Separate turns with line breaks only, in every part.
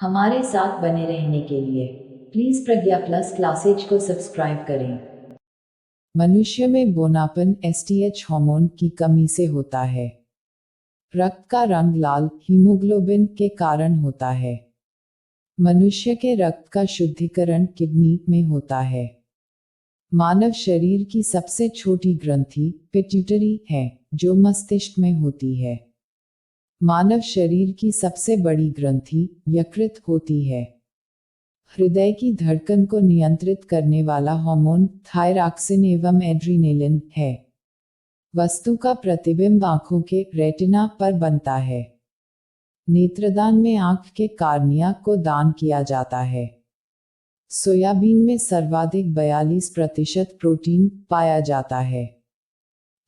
हमारे साथ बने रहने के लिए प्लीज प्रज्ञा प्लस क्लासेज को सब्सक्राइब करें।
मनुष्य में बोनापन एसटीएच हार्मोन की कमी से होता है। रक्त का रंग लाल हीमोग्लोबिन के कारण होता है। मनुष्य के रक्त का शुद्धिकरण किडनी में होता है। मानव शरीर की सबसे छोटी ग्रंथि पिट्यूटरी है, जो मस्तिष्क में होती है। मानव शरीर की सबसे बड़ी ग्रंथि यकृत होती है। हृदय की धड़कन को नियंत्रित करने वाला हार्मोन थायरॉक्सिन एवं एड्रीनेलिन है। वस्तु का प्रतिबिंब आंखों के रेटिना पर बनता है। नेत्रदान में आंख के कार्निया को दान किया जाता है। सोयाबीन में सर्वाधिक 42% प्रोटीन पाया जाता है।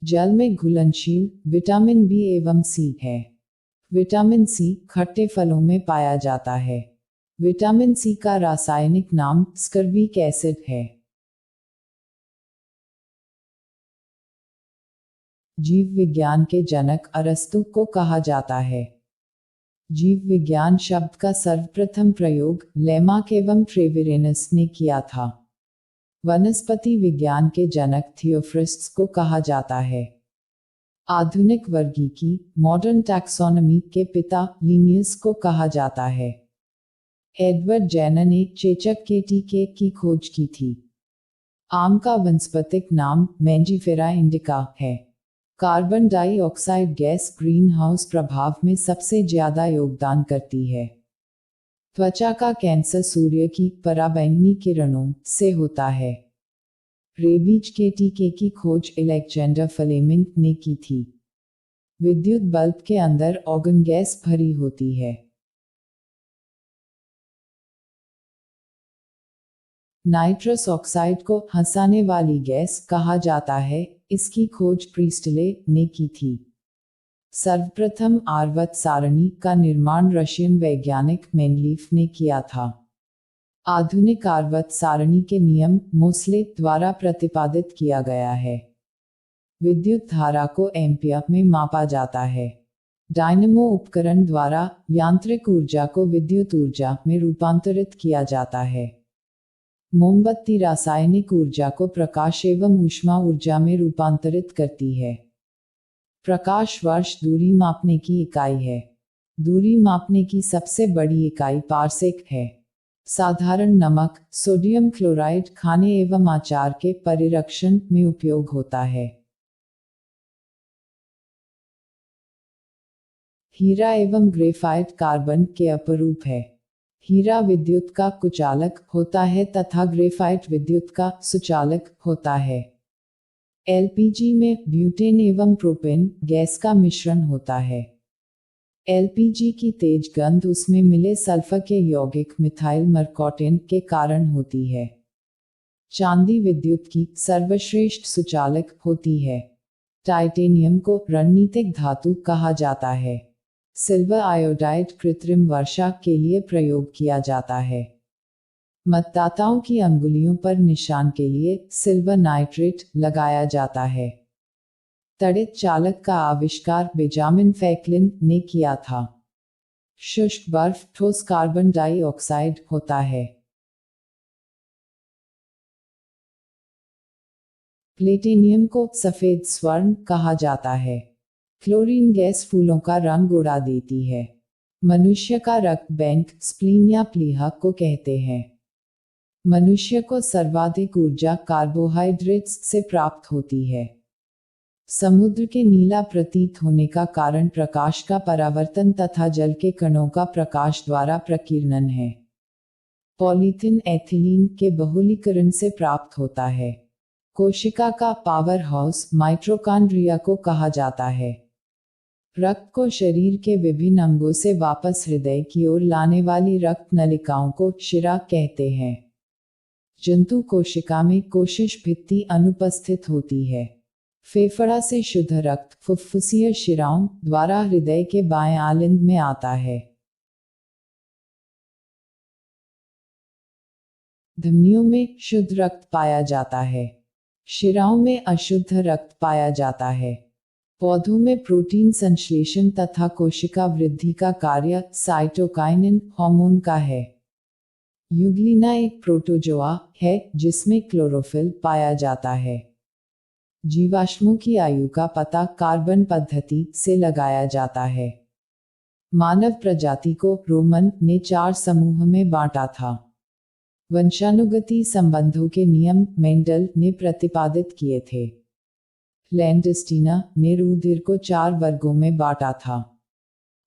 जल में घुलनशील विटामिन बी एवं सी है। विटामिन सी खट्टे फलों में पाया जाता है। विटामिन सी का रासायनिक नाम स्कर्बिक एसिड है। जीव विज्ञान के जनक अरस्तु को कहा जाता है। जीव विज्ञान शब्द का सर्वप्रथम प्रयोग लेमार्क एवं ट्रेविरेनस ने किया था। वनस्पति विज्ञान के जनक थियोफ्रिस्ट्स को कहा जाता है। आधुनिक वर्गीकी मॉडर्न टैक्सोनॉमी के पिता लिनियस को कहा जाता है। एडवर्ड जेनर ने चेचक के टीके की खोज की थी। आम का वनस्पतिक नाम मैंजीफेरा इंडिका है। Carbon dioxide gas green house प्रभाव में सबसे ज्यादा योगदान करती है। त्वचा का कैंसर सूर्य की पराबैंगनी किरणों से होता है। रेबीज के टीके की खोज अलेक्जेंडर फ्लेमिंग ने की थी। विद्युत बल्ब के अंदर ऑर्गन गैस भरी होती है। नाइट्रस ऑक्साइड को हंसाने वाली गैस कहा जाता है। इसकी खोज प्रीस्टले ने की थी। सर्वप्रथम आवर्त सारणी का निर्माण रशियन वैज्ञानिक मेंडलीफ ने किया था। आधुनिक आवर्त सारणी के नियम मोसले द्वारा प्रतिपादित किया गया है। विद्युत धारा को एम्पियर में मापा जाता है। डायनेमो उपकरण द्वारा यांत्रिक ऊर्जा को विद्युत ऊर्जा में रूपांतरित किया जाता है। मोमबत्ती रासायनिक ऊर्जा को प्रकाश एवं ऊष्मा ऊर्जा में रूपांतरित करती है। प्रकाश वर्ष दूरी मापने की इकाई है। दूरी मापने की सबसे बड़ी इकाई पारसेक है। साधारण नमक सोडियम क्लोराइड खाने एवं अचार के परिरक्षण में उपयोग होता है। हीरा एवं ग्रेफाइट कार्बन के अपरूप है। हीरा विद्युत का कुचालक होता है तथा ग्रेफाइट विद्युत का सुचालक होता है। एलपीजी में ब्यूटेन एवं प्रोपेन गैस का मिश्रण होता है। एलपीजी की तेज गंध उसमें मिले सल्फर के यौगिक मिथाइल मरकौटेन के कारण होती है। चांदी विद्युत की सर्वश्रेष्ठ सुचालक होती है। टाइटेनियम को रणनीतिक धातु कहा जाता है। सिल्वर आयोडाइड कृत्रिम वर्षा के लिए प्रयोग किया जाता है। मतदाताओं की अंगुलियों पर निशान के लिए सिल्वर नाइट्रेट लगाया जाता है। तड़ित चालक का आविष्कार बेंजामिन फ्रैंकलिन ने किया था। शुष्क बर्फ ठोस कार्बन डाइऑक्साइड होता है। प्लेटिनियम को सफेद स्वर्ण कहा जाता है। क्लोरीन गैस फूलों का रंग उड़ा देती है। मनुष्य का रक्त बैंक स्प्लीन या प्लीहा को कहते हैं। मनुष्य को सर्वाधिक ऊर्जा कार्बोहाइड्रेट्स से प्राप्त होती है। समुद्र के नीला प्रतीत होने का कारण प्रकाश का परावर्तन तथा जल के कणों का प्रकाश द्वारा प्रकीर्णन है। पॉलीथिन एथिलीन के बहुलीकरण से प्राप्त होता है। कोशिका का पावर हाउस माइटोकॉन्ड्रिया को कहा जाता है। रक्त को शरीर के विभिन्न अंगों से वापस हृदय की ओर लाने वाली रक्त नलिकाओं को शिरा कहते हैं। जंतु कोशिका में कोशिश भित्ति अनुपस्थित होती है। फेफड़ा से शुद्ध रक्त फुफ्फुसीय शिराओं द्वारा हृदय के बाएं आलिंद में आता है। धमनियों में शुद्ध रक्त पाया जाता है। शिराओं में अशुद्ध रक्त पाया जाता है। पौधों में प्रोटीन संश्लेषण तथा कोशिका वृद्धि का कार्य साइटोकाइनिन हार्मोन का है। यूग्लिना एक प्रोटोजोआ है जिसमें क्लोरोफिल पाया जाता है। जीवाश्मों की आयु का पता कार्बन पद्धति से लगाया जाता है। मानव प्रजाति को रोमन ने 4 समूह में बांटा था। वंशानुगति संबंधों के नियम मेंडल ने प्रतिपादित किए थे। लैंडस्टीना ने रुधिर को 4 वर्गों में बांटा था।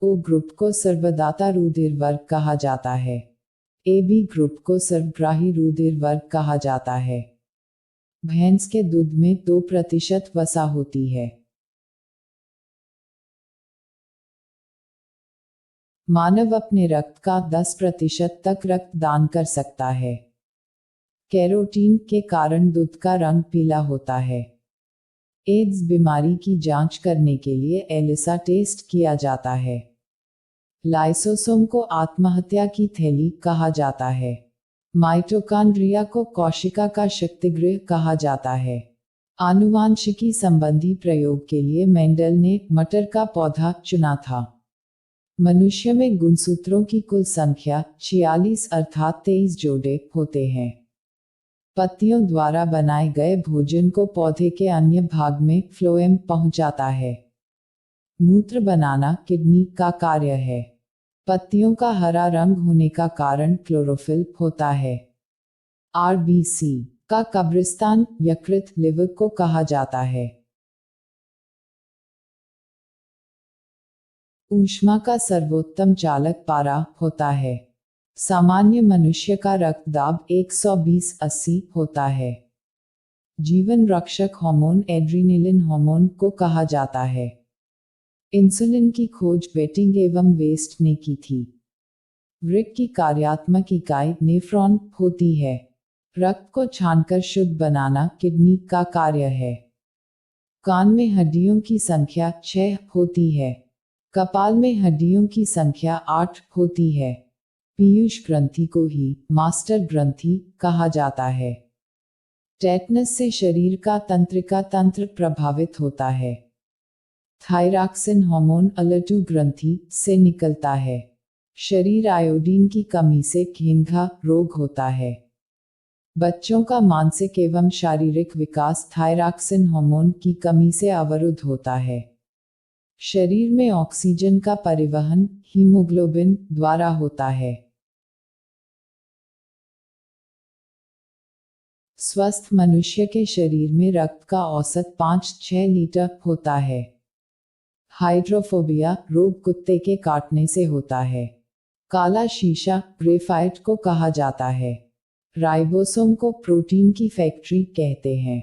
ओ ग्रुप को सर्वदाता रुधिर वर्ग कहा जाता है। ए बी ग्रुप को सर्वग्राही रुधिर वर्ग कहा जाता है। भैंस के दूध में 2% वसा होती है। मानव अपने रक्त का 10% तक रक्त दान कर सकता है। कैरोटीन के कारण दूध का रंग पीला होता है। एड्स बीमारी की जांच करने के लिए एलिसा टेस्ट किया जाता है। लाइसोसोम को आत्महत्या की थैली कहा जाता है। माइटोकॉन्ड्रिया को कोशिका का शक्तिगृह कहा जाता है। आनुवांशिकी संबंधी प्रयोग के लिए मेंडल ने मटर का पौधा चुना था। मनुष्य में गुणसूत्रों की कुल संख्या 46 अर्थात 23 जोड़े होते हैं। पत्तियों द्वारा बनाए गए भोजन को पौधे के अन्य भाग में फ्लोएम पहुंचाता है। मूत्र बनाना किडनी का कार्य है। पत्तियों का हरा रंग होने का कारण क्लोरोफिल होता है। आरबीसी का कब्रिस्तान यकृत लिवर को कहा जाता है। ऊष्मा का सर्वोत्तम चालक पारा होता है। सामान्य मनुष्य का रक्तदाब 120/80 होता है। जीवन रक्षक हार्मोन एड्रीनलिन हार्मोन को कहा जाता है। इंसुलिन की खोज बेटिंग एवं वेस्ट ने की थी। वृक्क की कार्यात्मक इकाई नेफ्रॉन होती है। रक्त को छानकर शुद्ध बनाना किडनी का कार्य है। कान में हड्डियों की संख्या 6 होती है। कपाल में हड्डियों की संख्या 8 होती है। पीयूष ग्रंथि को ही मास्टर ग्रंथि कहा जाता है। टेटनस से शरीर का तंत्रिका तंत्र प्रभावित होता है। थायरॉक्सिन हार्मोन अलटू ग्रंथि से निकलता है। शरीर आयोडीन की कमी से घेंघा रोग होता है। बच्चों का मानसिक एवं शारीरिक विकास थायरॉक्सिन हार्मोन की कमी से अवरुद्ध होता है। शरीर में ऑक्सीजन का परिवहन हीमोग्लोबिन द्वारा होता है। स्वस्थ मनुष्य के शरीर में रक्त का औसत 5-6 लीटर होता है। हाइड्रोफोबिया रोग कुत्ते के काटने से होता है। काला शीशा ग्रेफाइट को कहा जाता है। राइबोसोम को प्रोटीन की फैक्ट्री कहते हैं।